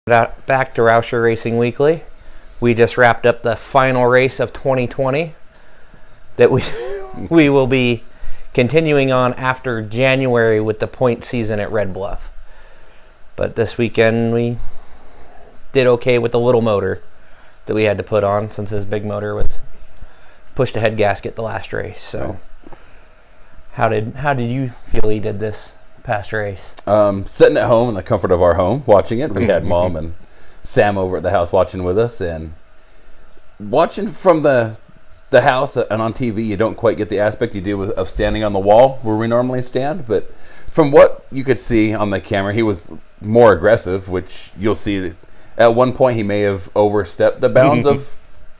Back to Rauscher Racing Weekly. We just wrapped up the final race of 2020 that we will be continuing on after January with the point season at Red Bluff. But this weekend we did okay with the little motor that we had to put on since his big motor was pushed a head gasket the last race. So how did you feel he did this past race? Sitting at home in the comfort of our home watching it. We had Mom and Sam over at the house watching with us, and watching from the house and on TV, you don't quite get the aspect you do of standing on the wall where we normally stand. But from what you could see on the camera, he was more aggressive, which you'll see at one point he may have overstepped the bounds of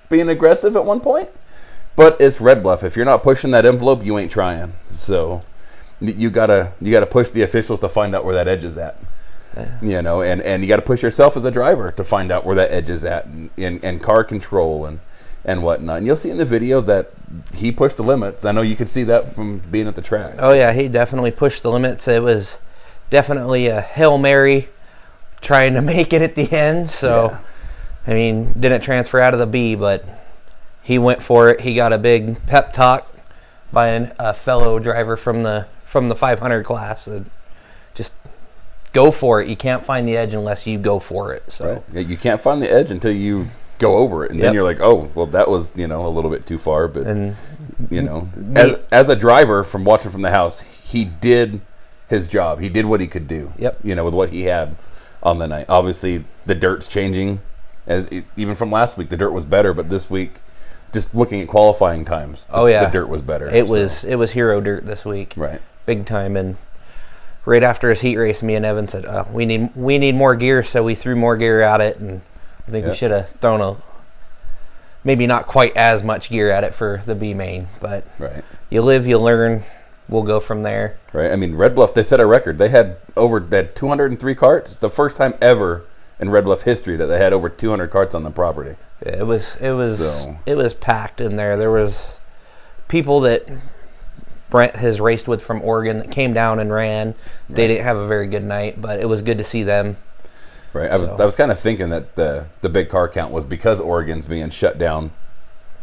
being aggressive at one point. But it's Red Bluff. If you're not pushing that envelope, you ain't trying. So you gotta push the officials to find out where that edge is at. Yeah. And you got to push yourself as a driver to find out where that edge is at, and car control and whatnot. And you'll see in the video that he pushed the limits. I know you could see that from being at the track. Oh yeah, he definitely pushed the limits. It was definitely a Hail Mary trying to make it at the end. So yeah. I mean, didn't transfer out of the B, but he went for it. He got a big pep talk by a fellow driver from the 500 class. Just go for it. You can't find the edge unless you go for it. So right. You can't find the edge until you go over it, and then you're like, oh, well, that was a little bit too far. But as a driver, from watching from the house, he did his job. He did what he could do. Yep. With what he had on the night. Obviously, the dirt's changing. Even from last week, the dirt was better, but this week, just looking at qualifying times, the dirt was better. It was hero dirt this week, right? Big time. And right after his heat race, me and Evan said, we need more gear, so we threw more gear at it, and I think we should have thrown maybe not quite as much gear at it for the B main, but right. You live, you learn. We'll go from there. Right. I mean, Red Bluff, they set a record. They had 203 carts. It's the first time ever in Red Bluff history that they had over 200 carts on the property. It was packed in there. There was people that Brent has raced with from Oregon that came down and ran. Right. They didn't have a very good night, but it was good to see them. Right. I was kind of thinking that the big car count was because Oregon's being shut down.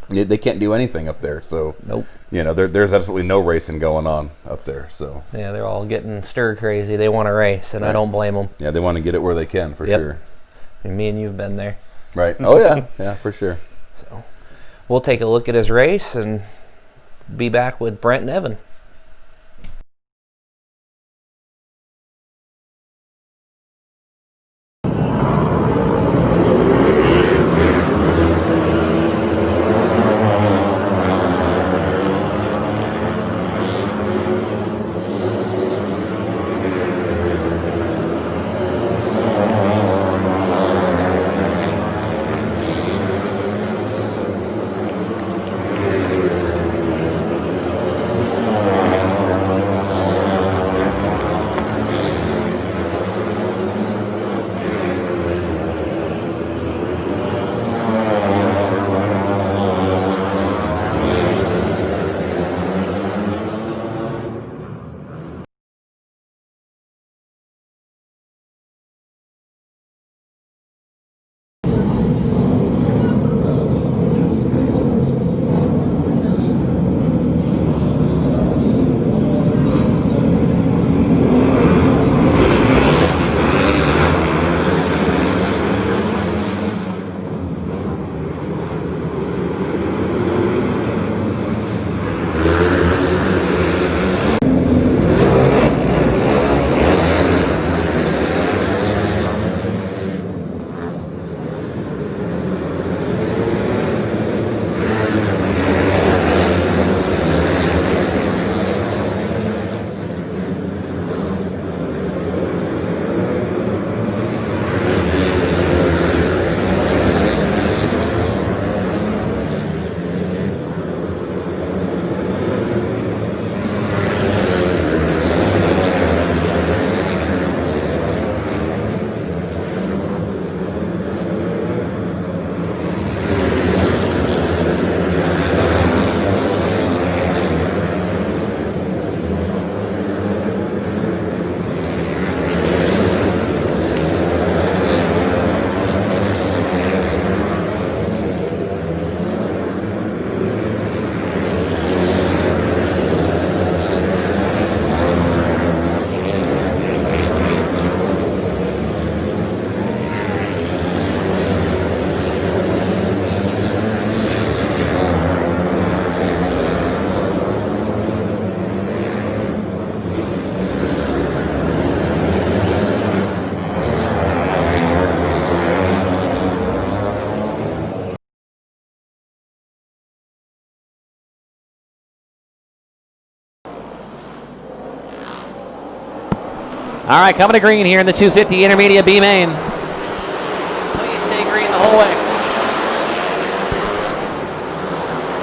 They can't do anything up there. So nope. There's absolutely no racing going on up there. So yeah, they're all getting stir crazy. They want to race, and right. I don't blame them. Yeah, they want to get it where they can for sure. And me and you've been there. Right. Oh yeah, yeah, for sure. So we'll take a look at his race and be back with Brent and Evan. All right, coming to green here in the 250 Intermediate B main. Please stay green the whole way.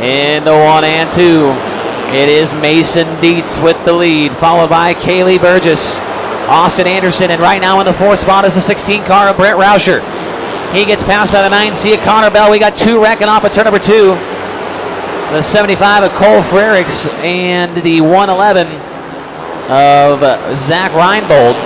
In the 1 and 2, it is Mason Dietz with the lead, followed by Kaylee Burgess, Austin Anderson, and right now in the 4th spot is the 16 car of Brett Rauscher. He gets passed by the 9C of Connor Bell. We got 2 wrecking off at turn number 2. The 75 of Cole Frericks and the 111 of Zach Reinbold.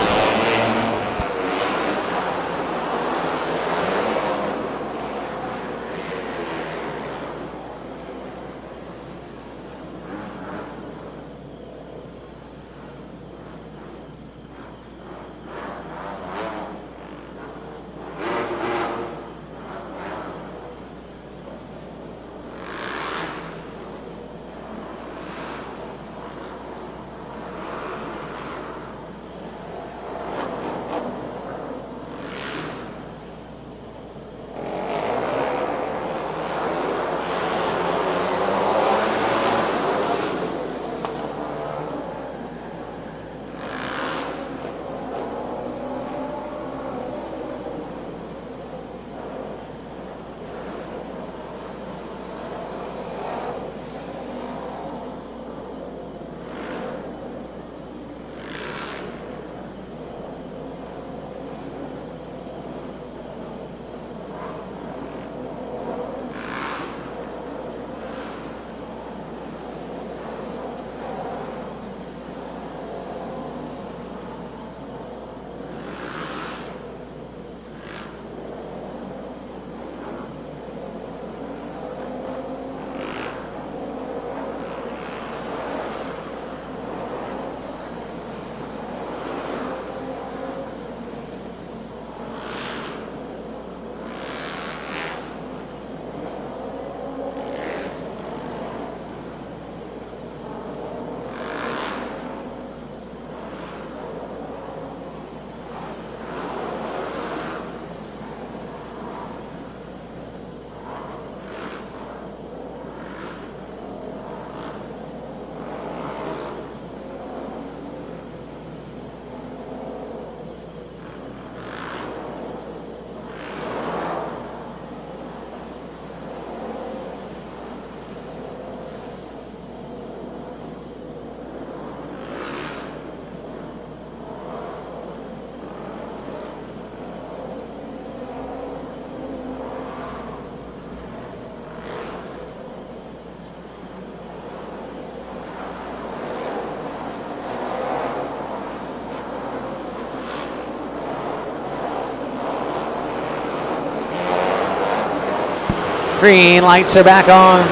Green lights are back on.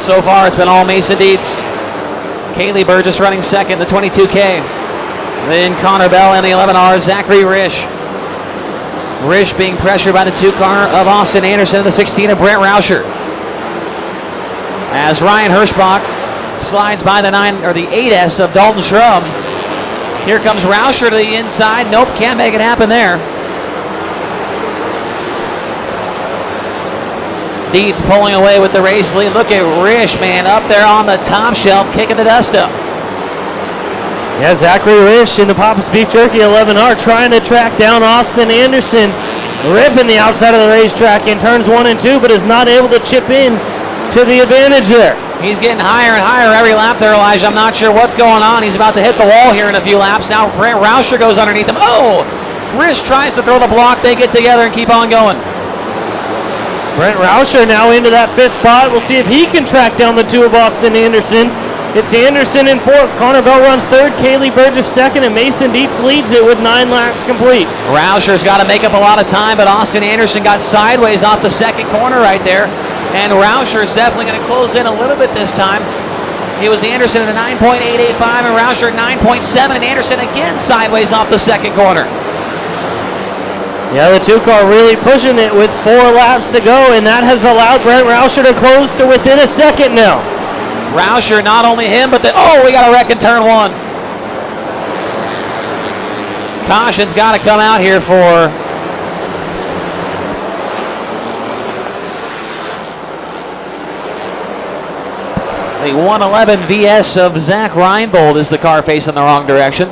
So far, it's been all Mason Dietz. Kaylee Burgess running second, the 22K. Then Connor Bell and the 11R, Zachary Risch. Risch being pressured by the 2 car of Austin Anderson and the 16 of Brett Rauscher. As Ryan Hirschbach slides by the 9 or the 8S of Dalton Schrum. Here comes Rauscher to the inside. Nope, can't make it happen there. Dietz pulling away with the race lead. Look at Risch, man, up there on the top shelf, kicking the dust up. Yeah, Zachary Risch in the Papa's Beef Jerky 11R trying to track down Austin Anderson, ripping the outside of the racetrack in turns 1 and 2, but is not able to chip in to the advantage there. He's getting higher and higher every lap there, Elijah. I'm not sure what's going on. He's about to hit the wall here in a few laps. Now Rauscher goes underneath him. Oh! Risch tries to throw the block. They get together and keep on going. Brent Rauscher now into that 5th spot. We'll see if he can track down the 2 of Austin Anderson. It's Anderson in 4th. Connor Bell runs 3rd. Kaylee Burgess 2nd. And Mason Dietz leads it with 9 laps complete. Rauscher's got to make up a lot of time, but Austin Anderson got sideways off the 2nd corner right there. And Rauscher is definitely going to close in a little bit this time. It was Anderson at a 9.885 and Rauscher at 9.7. And Anderson again sideways off the 2nd corner. Yeah, the 2 car really pushing it with 4 laps to go, and that has allowed Brent Rauscher to close to within a second now. Rauscher, not only him, but we got a wreck in turn 1. Caution's got to come out here for The 111 VS of Zach Reinbold is the car facing the wrong direction.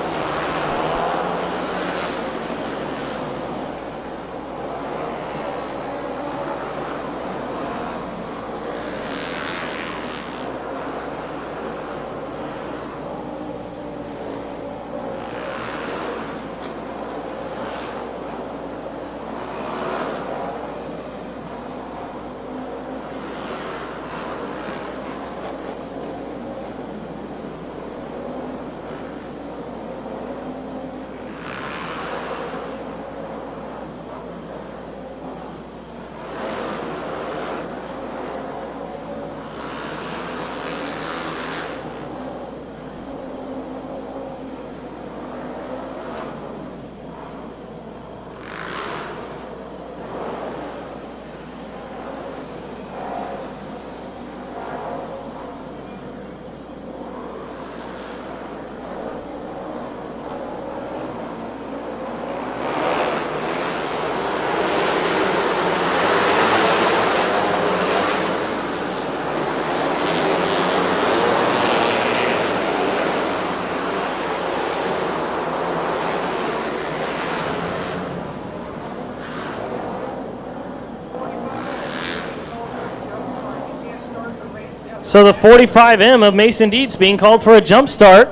So the 45M of Mason Dietz being called for a jump start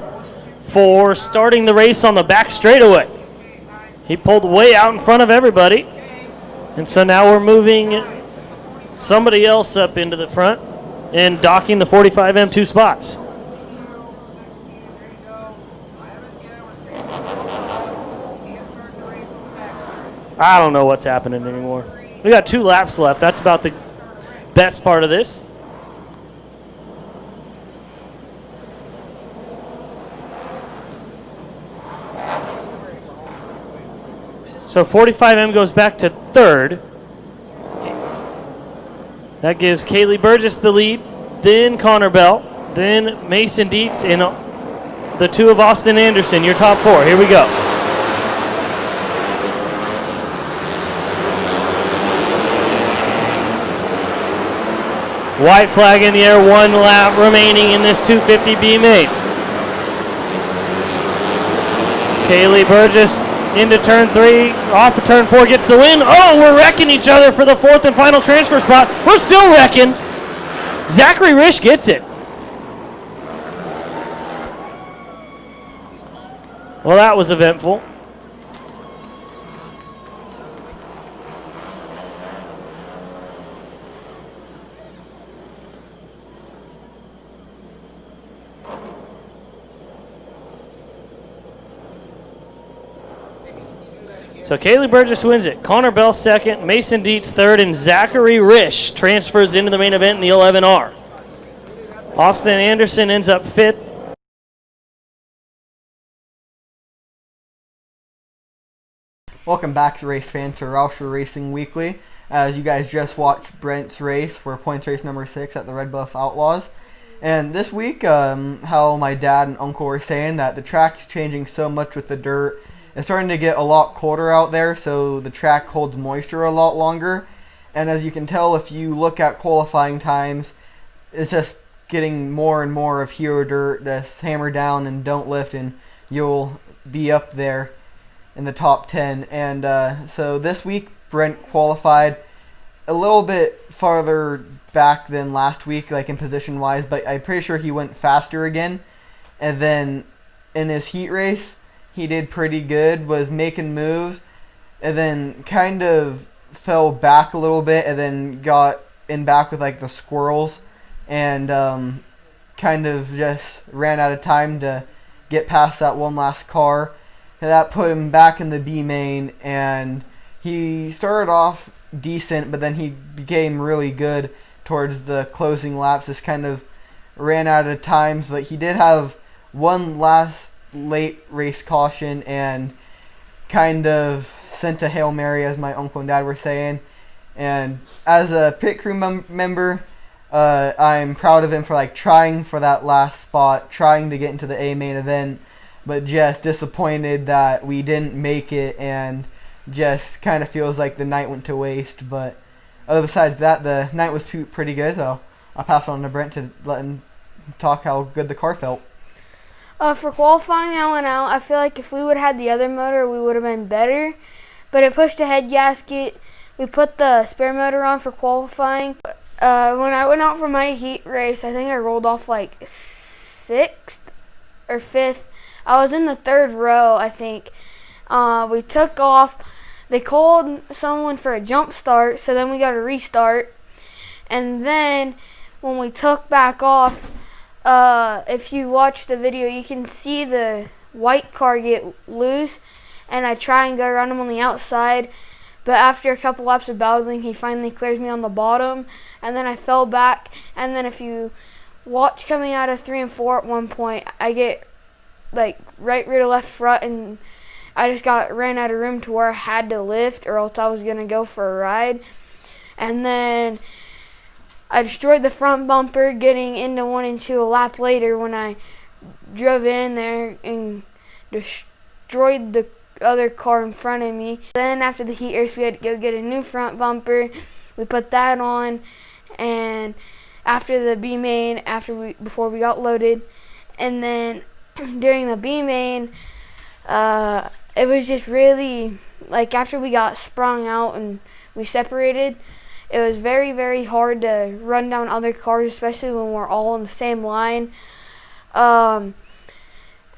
for starting the race on the back straightaway. He pulled way out in front of everybody. And so now we're moving somebody else up into the front and docking the 45M 2 spots. I don't know what's happening anymore. We got 2 laps left. That's about the best part of this. So 45M goes back to 3rd. That gives Kaylee Burgess the lead, then Connor Bell, then Mason Dietz, and the 2 of Austin Anderson, your top 4. Here we go. White flag in the air, 1 lap remaining in this 250B main. Kaylee Burgess into turn 3, off of turn 4, gets the win. Oh, we're wrecking each other for the 4th and final transfer spot. We're still wrecking. Zachary Risch gets it. Well, that was eventful. So Kaylee Burgess wins it. Connor Bell 2nd, Mason Dietz 3rd, and Zachary Risch transfers into the main event in the 11R. Austin Anderson ends up 5th. Welcome back to race fans to Rauscher Racing Weekly. As you guys just watched Brent's race for points race number 6 at the Red Bluff Outlaws. And this week, how my dad and uncle were saying that the track's changing so much with the dirt. It's starting to get a lot colder out there, so the track holds moisture a lot longer. And as you can tell, if you look at qualifying times, it's just getting more and more of hero dirt that's hammer down and don't lift, and you'll be up there in the top 10. And so this week, Brent qualified a little bit farther back than last week, like in position-wise, but I'm pretty sure he went faster again. And then in his heat race, he did pretty good, was making moves, and then kind of fell back a little bit, and then got in back with like the squirrels, and kind of just ran out of time to get past that one last car. And that put him back in the B main, and he started off decent, but then he became really good towards the closing laps. Just kind of ran out of times, but he did have one last late race caution and kind of sent a Hail Mary, as my uncle and dad were saying. And as a pit crew member, I'm proud of him for like trying for that last spot, trying to get into the A main event, but just disappointed that we didn't make it, and just kind of feels like the night went to waste. But other besides that, the night was pretty good, so I'll pass on to Brent to let him talk how good the car felt. For qualifying, I went out. I feel like if we would have had the other motor, we would have been better. But it pushed the head gasket. We put the spare motor on for qualifying. When I went out for my heat race, I think I rolled off like 6th or 5th. I was in the 3rd row, I think. We took off. They called someone for a jump start, so then we got a restart. And then when we took back off, if you watch the video, you can see the white car get loose, and I try and go around him on the outside. But after a couple laps of battling, he finally clears me on the bottom, and then I fell back. And then if you watch coming out of 3 and 4 at one point, I get like right rear to left front, and I just ran out of room to where I had to lift, or else I was going to go for a ride. And then I destroyed the front bumper getting into 1 and 2 a lap later when I drove in there and destroyed the other car in front of me. Then after the heat race, we had to go get a new front bumper. We put that on, and after the B main, before we got loaded, and then during the B main, it was just really, like, after we got sprung out and we separated, it was very, very hard to run down other cars, especially when we're all on the same line.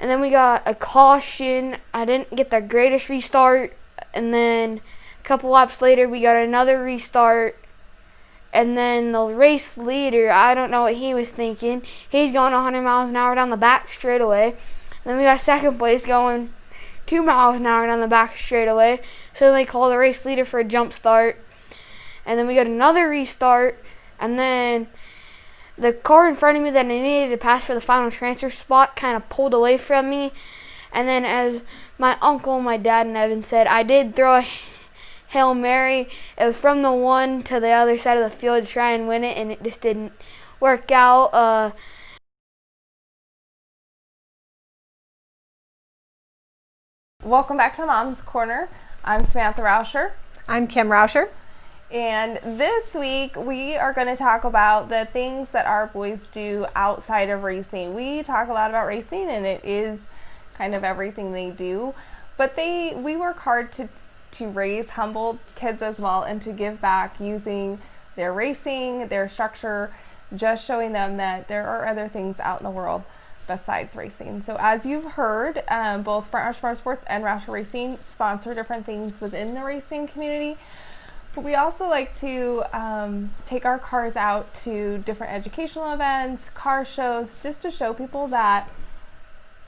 And then we got a caution. I didn't get the greatest restart. And then a couple laps later, we got another restart. And then the race leader, I don't know what he was thinking. He's going 100 miles an hour down the back straightaway. Then we got second place going 2 miles an hour down the back straightaway. So they called the race leader for a jump start. And then we got another restart. And then the car in front of me that I needed to pass for the final transfer spot kind of pulled away from me. And then as my uncle, my dad, and Evan said, I did throw a Hail Mary. It was from the one to the other side of the field to try and win it, and it just didn't work out. Welcome back to Mom's Corner. I'm Samantha Rauscher. I'm Kim Rauscher. And this week we are going to talk about the things that our boys do outside of racing. We talk a lot about racing, and it is kind of everything they do. But we work hard to raise humble kids as well, and to give back using their racing, their structure, just showing them that there are other things out in the world besides racing. So as you've heard, both Brent Rauscher Motorsports and Rauscher Racing sponsor different things within the racing community. But we also like to take our cars out to different educational events, car shows, just to show people that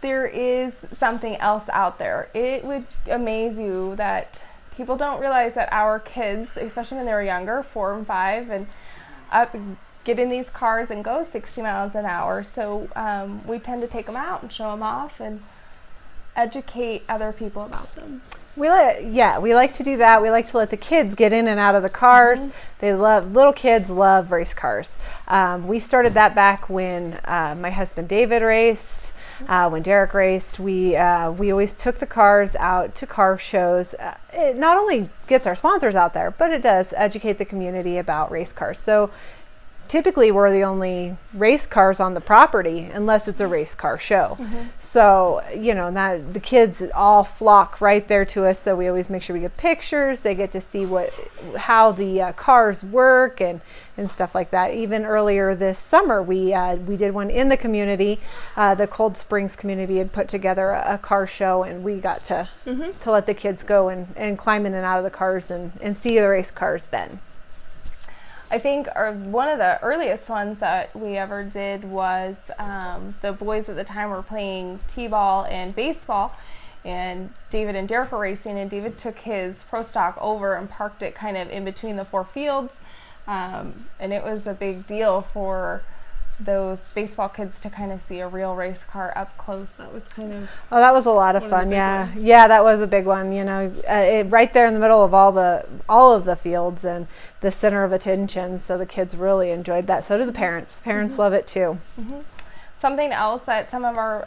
there is something else out there. It would amaze you that people don't realize that our kids, especially when they were younger, 4 and 5 and up, get in these cars and go 60 miles an hour. So we tend to take them out and show them off and educate other people about them. We like to do that. We like to let the kids get in and out of the cars. Mm-hmm. Little kids love race cars. We started that back when my husband David raced, when Derek raced. We always took the cars out to car shows. It not only gets our sponsors out there, but it does educate the community about race cars. So typically we're the only race cars on the property unless it's a race car show. Mm-hmm. So, the kids all flock right there to us. So we always make sure we get pictures. They get to see how the cars work and stuff like that. Even earlier this summer, we did one in the community. The Cold Springs community had put together a car show, and we got to let the kids go and climb in and out of the cars and see the race cars then. I think one of the earliest ones that we ever did was the boys at the time were playing t-ball and baseball, and David and Derek were racing, and David took his Pro Stock over and parked it kind of in between the 4 fields, and it was a big deal for those baseball kids to kind of see a real race car up close. That was kind of that was a lot of fun. Yeah, that was a big one. Right there in the middle of all of the fields and the center of attention. So the kids really enjoyed that. So do the parents. The parents love it too. Mm-hmm. Something else that some of our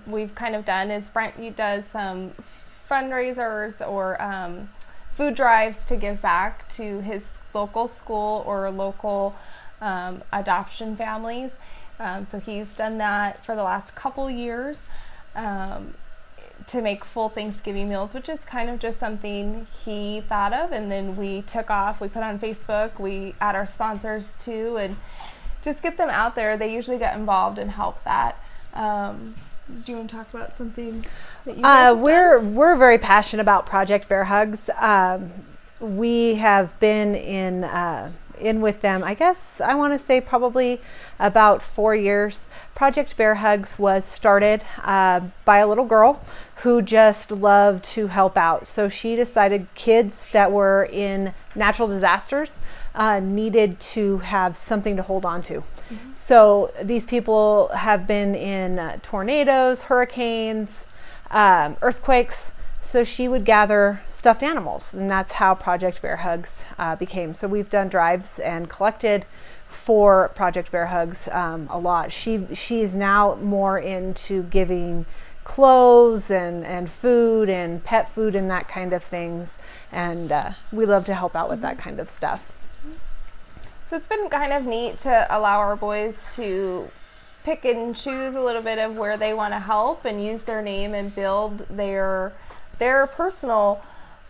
we've kind of done is Brent does some fundraisers or food drives to give back to his local school or local adoption families, So he's done that for the last couple years to make full Thanksgiving meals, which is kind of just something he thought of, and then we took off. We put on Facebook, we add our sponsors too, and just get them out there. They usually get involved and help that. Do you want to talk about something that you guys have done? We're very passionate about Project Bear Hugs. We have been in with them, I guess I want to say probably about 4 years. Project Bear Hugs was started by a little girl who just loved to help out. So she decided kids that were in natural disasters needed to have something to hold on to. So these people have been in tornadoes, hurricanes, earthquakes. So she would gather stuffed animals, and that's how Project Bear Hugs became. So we've done drives and collected for Project Bear Hugs a lot. She is now more into giving clothes and food and pet food and that kind of things. And we love to help out with that kind of stuff. So it's been kind of neat to allow our boys to pick and choose a little bit of where they want to help and use their name and build their personal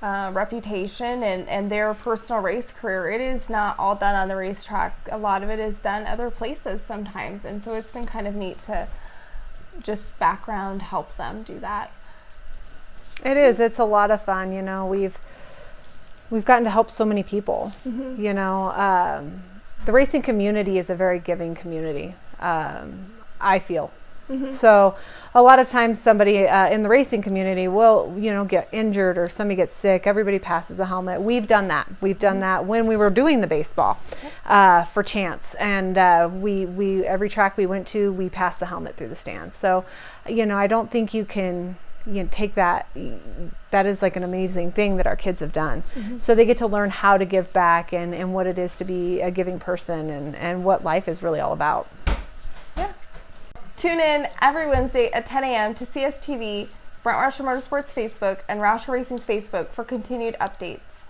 reputation and their personal race career. It is not all done on the racetrack. A lot of it is done other places sometimes, and so it's been kind of neat to just background help them do that. It is. It's a lot of fun. You know, we've gotten to help so many people. You know, the racing community is a very giving community, I feel. So a lot of times somebody in the racing community will, you know, get injured or somebody gets sick. Everybody passes a helmet. We've done that. We've done that when we were doing the baseball for chance. And we every track we went to, we passed the helmet through the stands. So, you know, I don't think you can take that. That is like an amazing thing that our kids have done. So they get to learn how to give back and what it is to be a giving person and what life is really all about. Tune in every Wednesday at 10 a.m. to CSTV, Brent Rauscher Motorsports Facebook, and Rauscher Racing's Facebook for continued updates.